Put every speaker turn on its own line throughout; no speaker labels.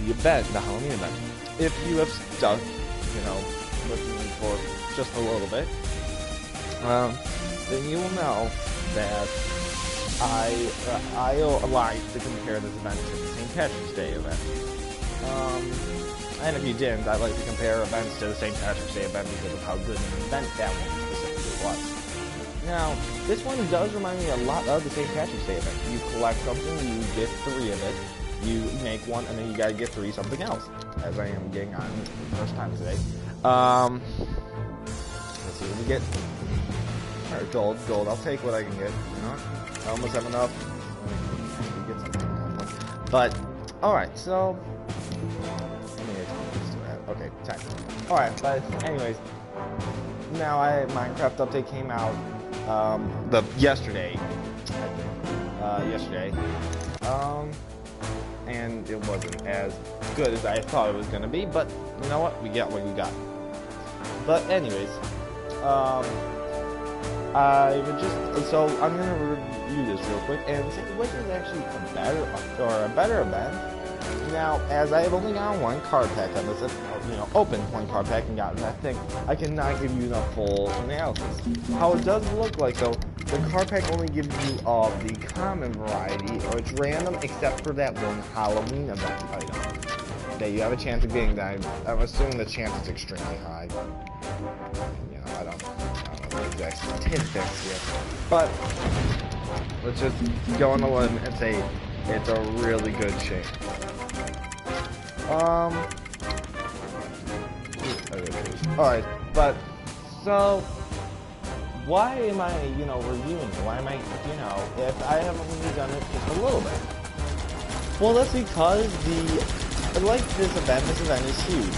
the event, the Halloween event. If you have stuck, listening for just a little bit, then you will know that I like to compare this event to the St. Patrick's Day event. And if you didn't, I'd like to compare events to the St. Patrick's Day event because of how good an event that one specifically was. Now, this one does remind me a lot of the St. Patrick's Day event. You collect something, you get 3 of it, you make one, and then you gotta get 3 something else, as I am getting on for the first time today. Let's see what we get. Alright, gold. I'll take what I can get, I almost have enough. Get something. But, alright, so... Okay, time. Alright, but anyways, now Minecraft update came out yesterday, and it wasn't as good as I thought it was gonna be, but you know what? We got what we got. But anyways, so I'm gonna review this real quick and see which is actually a better event. Now, as I have only gotten 1 card pack on this, opened 1 card pack and gotten that thing, I cannot give you the full analysis. How it does look like, though, the card pack only gives you the common variety, or it's random except for that 1 Halloween event item that you have a chance of getting. That I'm assuming the chance is extremely high. I don't know the exact statistics here, but let's just go on the limb and say it's a really good shape. Alright, but, so, why am I, reviewing it? Why am I, if I haven't really done it just a little bit? Well, that's because this event is huge.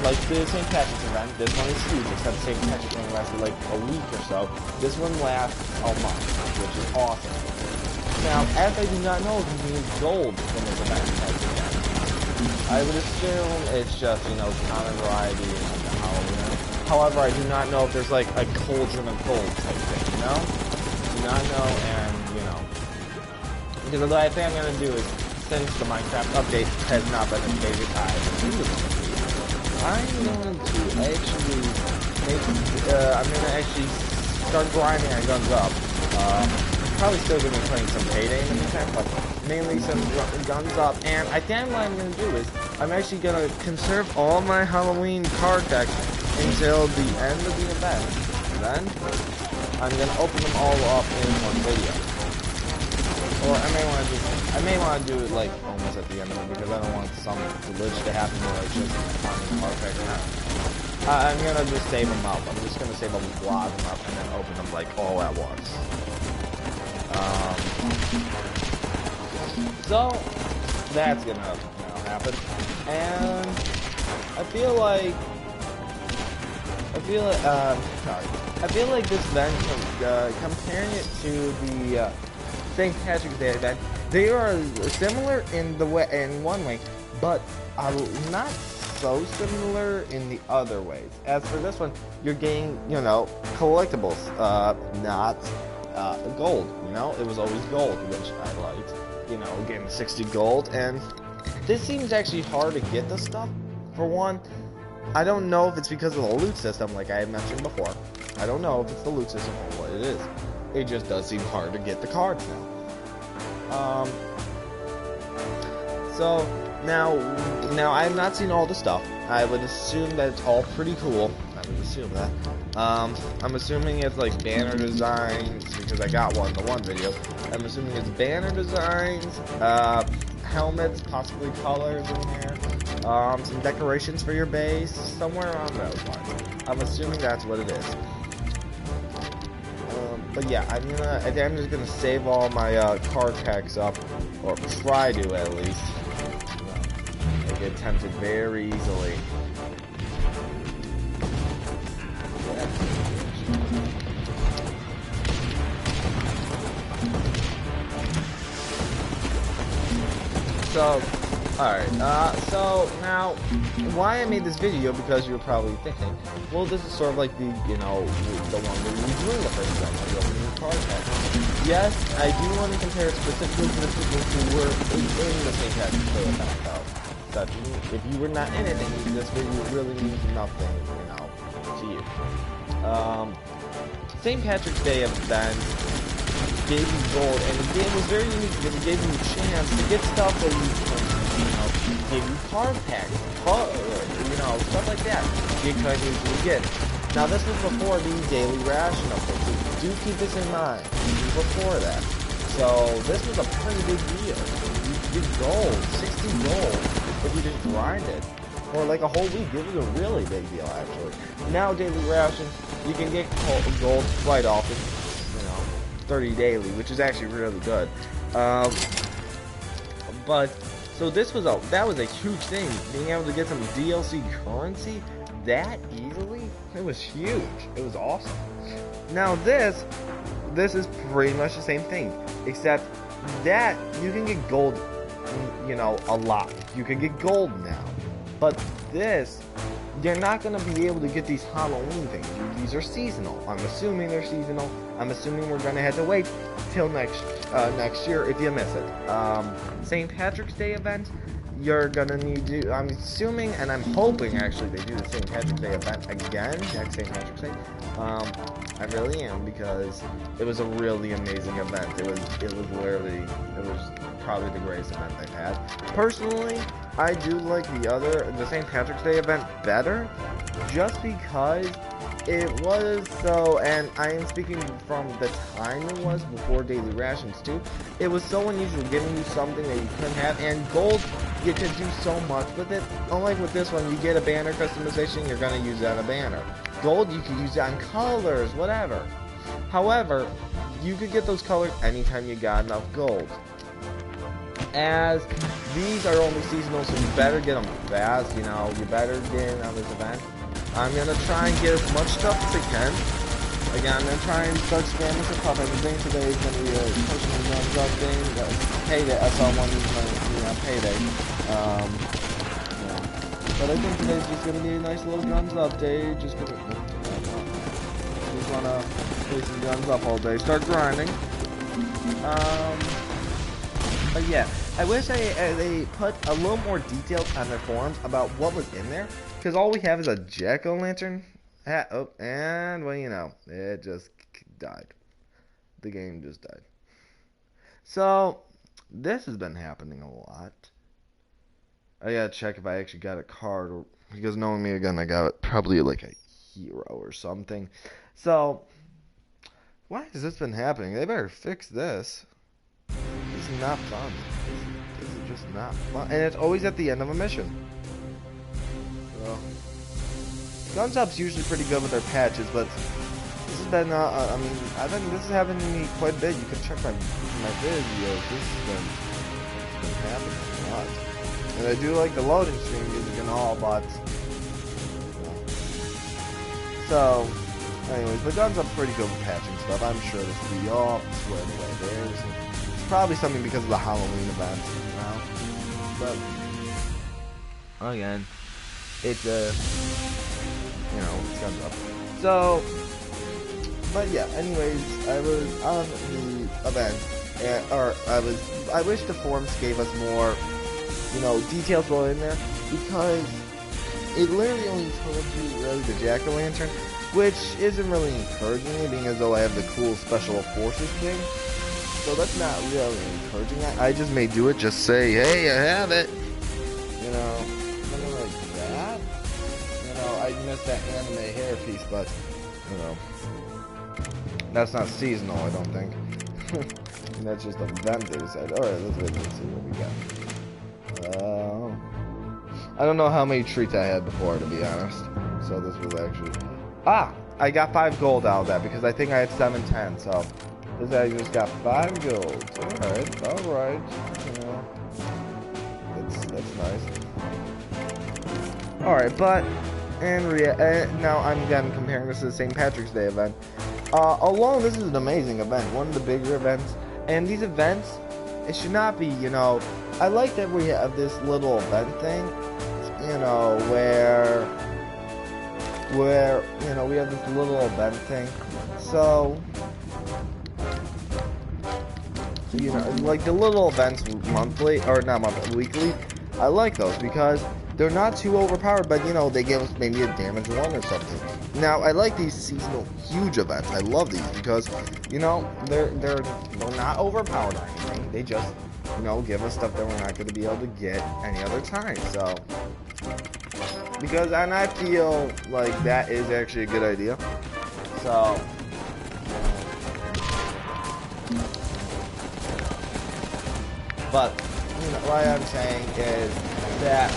Like the St. Patrick's event, this one is huge, except St. Patrick's only lasted like a week or so. This one lasts a month, which is awesome. Now, as I do not know if you need gold from this event, I would assume it's just, common variety and the Halloween. However, I do not know if there's like a cauldron of gold type thing, Do not know, and, because what I think I'm going to do is, since the Minecraft update has not been updated, I'm going to actually start grinding our guns up. Probably still going to be playing some Payday in the meantime, but mainly some guns up. And I think what I'm going to do is, I'm actually going to conserve all my Halloween card decks until the end of the event. And then, I'm going to open them all up in one video. Or I may want to do it like almost at the end of it, because I don't want some glitch to happen where it's just on the card pack now. I'm going to just save them up. I'm just going to save a lot of them up and then open them like all at once. So that's gonna happen, and I feel like this event, comparing it to the St. Patrick's Day event, they are similar in one way, but not so similar in the other ways. As for this one, you're getting collectibles, not gold. It was always gold, which I liked. Getting 60 gold, and this seems actually hard to get this stuff. For one, I don't know if it's because of the loot system, like I had mentioned before. I don't know if it's the loot system or what it is. It just does seem hard to get the cards now. So now I have not seen all the stuff. I would assume that it's all pretty cool. I would assume that. I'm assuming it's like banner designs, because I got the one video. I'm assuming it's banner designs, helmets, possibly colors in there, some decorations for your base, somewhere around those lines. I'm assuming that's what it is. But yeah, I'm just gonna save all my card packs up, or try to at least. I get tempted very easily. So, alright, so now, why I made this video, because you're probably thinking, well, this is sort of like the one where we were doing the first one, like the opening card pack. Yes, I do want to compare it specifically to the people who were in the St. Patrick's Day event, though. such. If you were not in it, then this video really means nothing, you know, to you. St. Patrick's Day event gave you gold, and the game was very unique because it gave you a chance to get stuff that you know, gave you card packs, you know, stuff like that. You couldn't usually get. Now this was before the daily ration update, so do keep this in mind. This was before that. So this was a pretty big deal. You could get gold, 60 gold, if you just grind it. Or like a whole week. It was a really big deal, actually. Now daily rations, you can get gold quite often. You know, 30 daily, which is actually really good. But so this was that was a huge thing. Being able to get some DLC currency that easily, it was huge. It was awesome. Now this is pretty much the same thing, except that you can get gold, you know, a lot. You can get gold now. But this, you're not going to be able to get these Halloween things. These are seasonal. I'm assuming they're seasonal. I'm assuming we're going to have to wait till next year if you miss it. St. Patrick's Day event, you're going to need to, I'm assuming, and I'm hoping actually they do the St. Patrick's Day event again, next St. Patrick's Day. I really am, because it was a really amazing event. It was probably the greatest event they've had. Personally, I do like the St. Patrick's Day event better, just because it was so, and I am speaking from the time it was before daily rations too, it was so unusual, giving you something that you couldn't have, and gold, you could do so much with it. Unlike with this one, you get a banner customization, you're going to use it on a banner. Gold, you can use it on colors, whatever. However, you could get those colors anytime you got enough gold. As these are only seasonal, so you better get them fast, you know, you better get in on this event. I'm going to try and get as much stuff as I can. Again, I'm going to try and start spamming some stuff. Everything today is going to be a personal guns up thing. Payday, SL1 is my payday. Yeah. But I think today's just going to be a nice little guns update. Just want to play some guns up all day. Start grinding. But yeah, I wish they put a little more details on their forums about what was in there, because all we have is a jack-o'-lantern hat. Oh, and well, you know, it just died. The game just died. So this has been happening a lot. I gotta check if I actually got a card, because knowing me again, I got it probably like a hero or something. So why has this been happening? They better fix this. This is not fun. This is just not fun. And it's always at the end of a mission. So, Guns Up's usually pretty good with their patches, but this has been, I mean, this has happened to me quite a bit. You can check my videos. This has been happening a lot. And I do like the loading screen music and all, but, so, anyways, but Guns Up's pretty good with patching stuff. I'm sure this will be all squared away. There's probably something because of the Halloween event, you know. But again, it's you know, it's Guns Up. So, but yeah. Anyways, I was on the event, I wish the forums gave us more, you know, details while in there, because it literally only told you really the jack-o'-lantern, which isn't really encouraging me, being as though I have the cool special forces thing. So that's not really encouraging. I just may do it, just say, hey, I have it. You know, something like that. You know, I missed that anime hairpiece, but, you know, that's not seasonal, I don't think. And that's just a event they said. Alright, let's wait and see what we got. I don't know how many treats I had before, to be honest. So this was actually... I got 5 gold out of that, because I think I had 710, so... This I just got 5 gold. Alright. You know, that's nice. Alright, but now I'm again comparing this to the St. Patrick's Day event. Alone, this is an amazing event, one of the bigger events. And these events, it should not be, you know, I like that we have this little event thing, you know, where you know, we have this little event thing. So, you know, like the little events monthly, or not monthly, weekly, I like those because they're not too overpowered, but you know, they give us maybe a damage 1 or something. Now, I like these seasonal huge events. I love these because, you know, they're not overpowered or anything. They just, you know, give us stuff that we're not going to be able to get any other time. So, because, and I feel like that is actually a good idea. So, but, you know, what I'm saying is that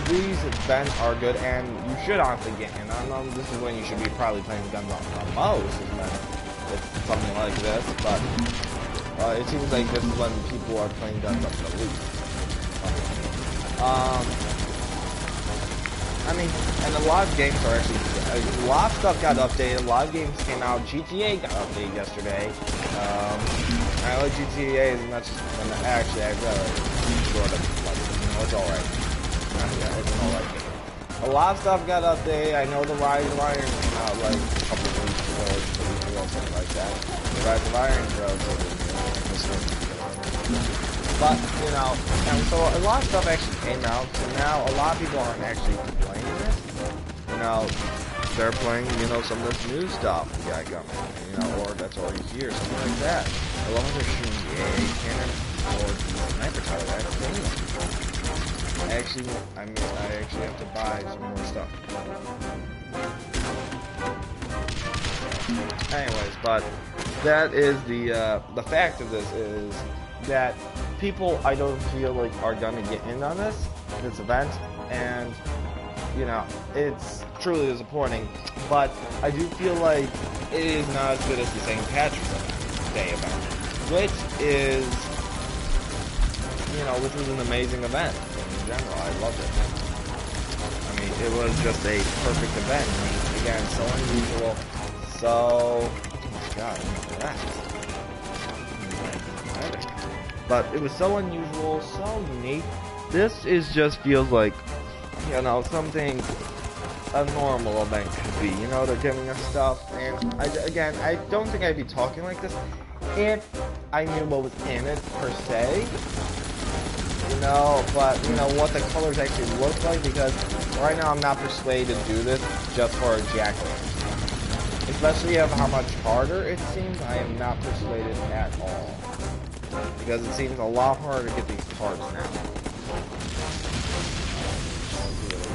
these events are good, and you should honestly get in on them. This is when you should be probably playing guns the most, is when it's something like this, but it seems like this is when people are playing guns up the least. I mean, and a lot of games are actually, a lot of stuff got updated, a lot of games came out. GTA got updated yesterday. I like GTA as much as, actually, I'd rather sort of, like, you know, it's alright. Yeah, it's an alright game. A lot of stuff got updated. I know the Rise of Iron came out like a couple of weeks ago, something like that. The Rise of Iron is relatively new. But, you know, and so a lot of stuff actually came out, so now a lot of people aren't actually playing this. You know, they're playing, you know, some of this new stuff we got coming, you know, or that's already here, something like that. I love how they're shooting the AA cannon or the sniper tower. I actually have to buy some more stuff. Anyways, but that is the fact of this is that people, I don't feel like, are gonna get in on this event, and you know, it's truly disappointing, but I do feel like it is not as good as the St. Patrick's Day event, which is, you know, which was an amazing event in general. I loved it. I mean, it was just a perfect event. I mean, again, so unusual, so, oh my god, look at that. But it was so unusual, so unique. This just feels like, you know, something a normal event could be. You know, they're giving us stuff, and I don't think I'd be talking like this if I knew what was in it per se. You know, but you know what the colors actually look like, because right now I'm not persuaded to do this just for a jack-o'-lantern. Especially of how much harder it seems, I am not persuaded at all. Because it seems a lot harder to get these parts now.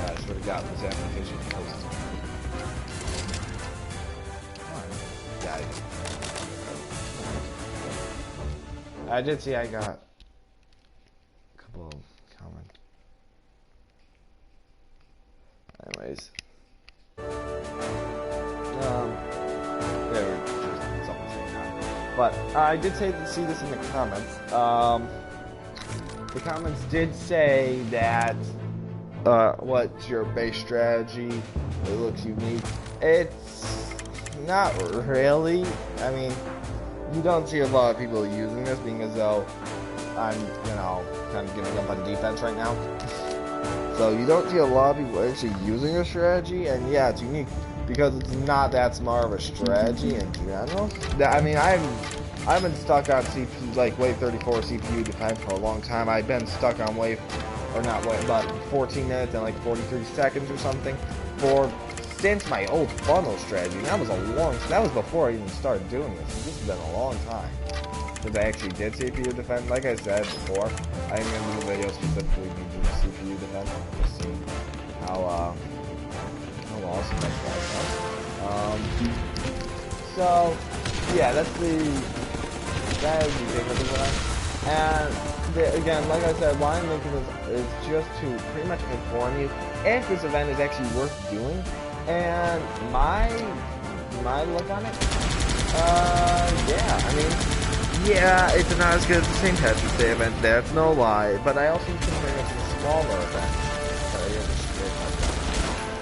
I swear to God, this application closes. I did see I got a couple of comments. Anyways. They were just something saying that. But I did see this in the comments. The comments did say that what's your base strategy? It looks unique. It's not really. I mean, you don't see a lot of people using this, being as though I'm, you know, kind of giving up on defense right now. So you don't see a lot of people actually using a strategy, and yeah, it's unique because it's not that smart of a strategy in general. I mean, I've been stuck on CPU, like wave 34 CPU defense for a long time. I've been stuck on wave, or not wave, but 14 minutes and like 43 seconds or something since my old funnel strategy. And that was before I even started doing this. This has been a long time since I actually did CPU defense. Like I said before, I am going to do a video specifically doing CPU defense to see how awesome that was. So yeah, that is the thing with the event. And again, like I said, why I'm making this is just to pretty much inform you if this event is actually worth doing. And my look on it, yeah, I mean, yeah, it's not as good as the St. Patrick's Day event, that's no lie, but I also compare it to the smaller event.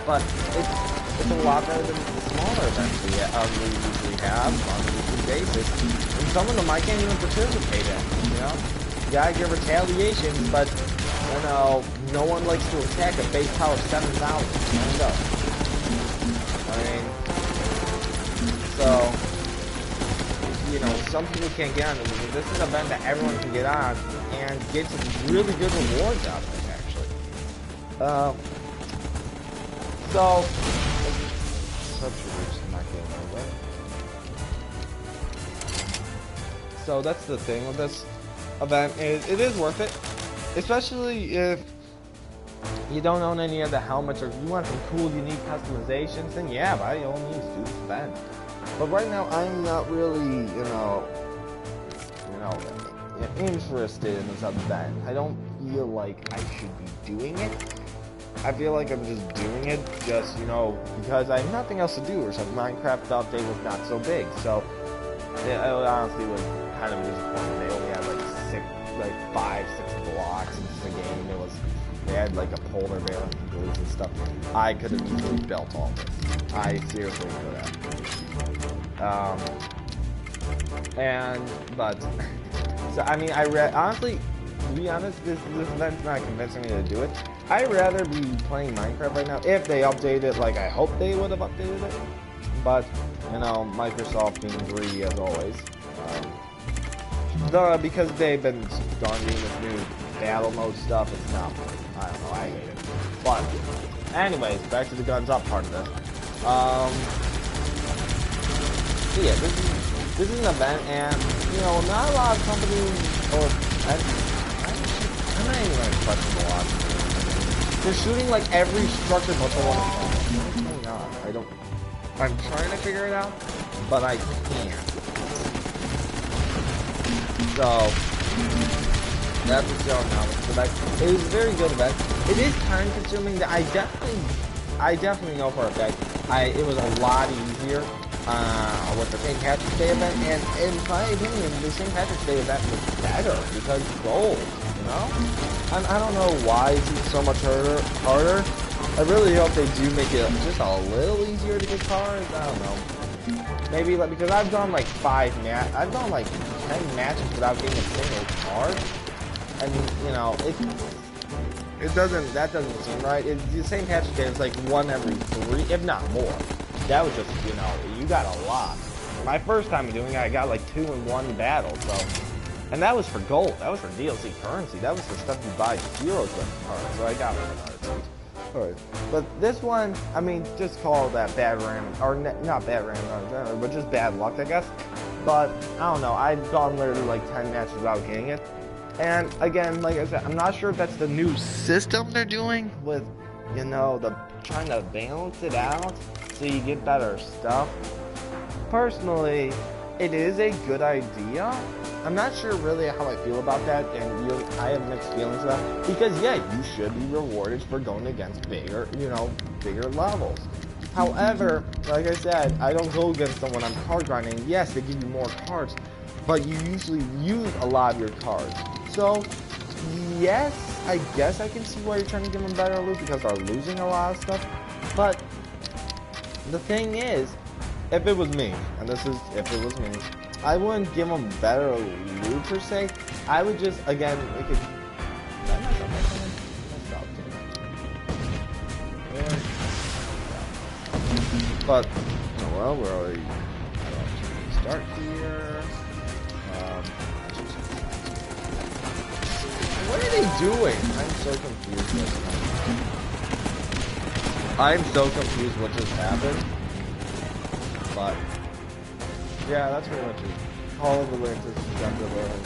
But it's a lot better than the smaller events we usually have on a weekly basis. And some of them I can't even participate in, you know? Yeah, I get retaliation, but, you know, no one likes to attack a base power of 7,000. Stand up. I mean, so, you know, some people can't get on it. This is an event that everyone can get on and get some really good rewards out of it, actually. So, subtroopers not getting away. So that's the thing with this event. It is worth it, especially if you don't own any of the helmets or you want some cool, unique customizations. Then yeah, by all means, do this event. But right now, I'm not really, interested in this event. I don't feel like I should be doing it. I feel like I'm just doing it just, because I have nothing else to do or something. Minecraft update was not so big, so it honestly was kind of disappointing. They only had like 5-6 blocks into the game. They had like a polar bear and glues and stuff. I could have easily built all this. I seriously could have. So I mean, honestly, to be honest, this event's not convincing me to do it. I'd rather be playing Minecraft right now if they update it like I hope they would have updated it. But, Microsoft being greedy as always. Because they've been doing this new battle mode stuff, it's not, I don't know, I hate it. But, anyways, back to the guns up part of this. So yeah, this is an event, and, not a lot of companies, I'm not even going to question a lot. They're shooting like every structure but the one. What's going on? I'm trying to figure it out, but I can't. So that's what's going on with the event. It was a very good event. It is time consuming. That I definitely know for a fact. It was a lot easier with the St. Patrick's Day event, and in my opinion, the St. Patrick's Day event was better because gold. I don't know why it's so much harder. I really hope they do make it just a little easier to get cars. I don't know. Maybe because I've done like 10 matches without getting a single card. And that doesn't seem right. The St. Patrick's Day is like 1 every 3, if not more. That was just, you got a lot. My first time doing it, I got like 2 in 1 battle, so. And that was for gold. That was for DLC currency. That was for stuff you buy heroes with cards. So I got one of those. Alright. But this one, I mean, just call that bad random, or not bad random, but just bad luck, I guess. But, I don't know. I've gone literally like 10 matches without getting it. And again, like I said, I'm not sure if that's the new system they're doing with, trying to balance it out so you get better stuff. Personally, it is a good idea. I'm not sure really how I feel about that, and I have mixed feelings about it. Because yeah, you should be rewarded for going against bigger levels. However, like I said, I don't go against them when I'm card grinding. Yes, they give you more cards, but you usually use a lot of your cards. So, yes, I guess I can see why you're trying to give them better loot because they're losing a lot of stuff. But the thing is, if it was me, and this is if it was me, I wouldn't give them better loot per se. I would just, again, it could. But, well, we're already start here. What are they doing? I'm so confused. I'm so confused what just happened. But yeah, that's pretty much it. Call of Atlantis, Chapter 11.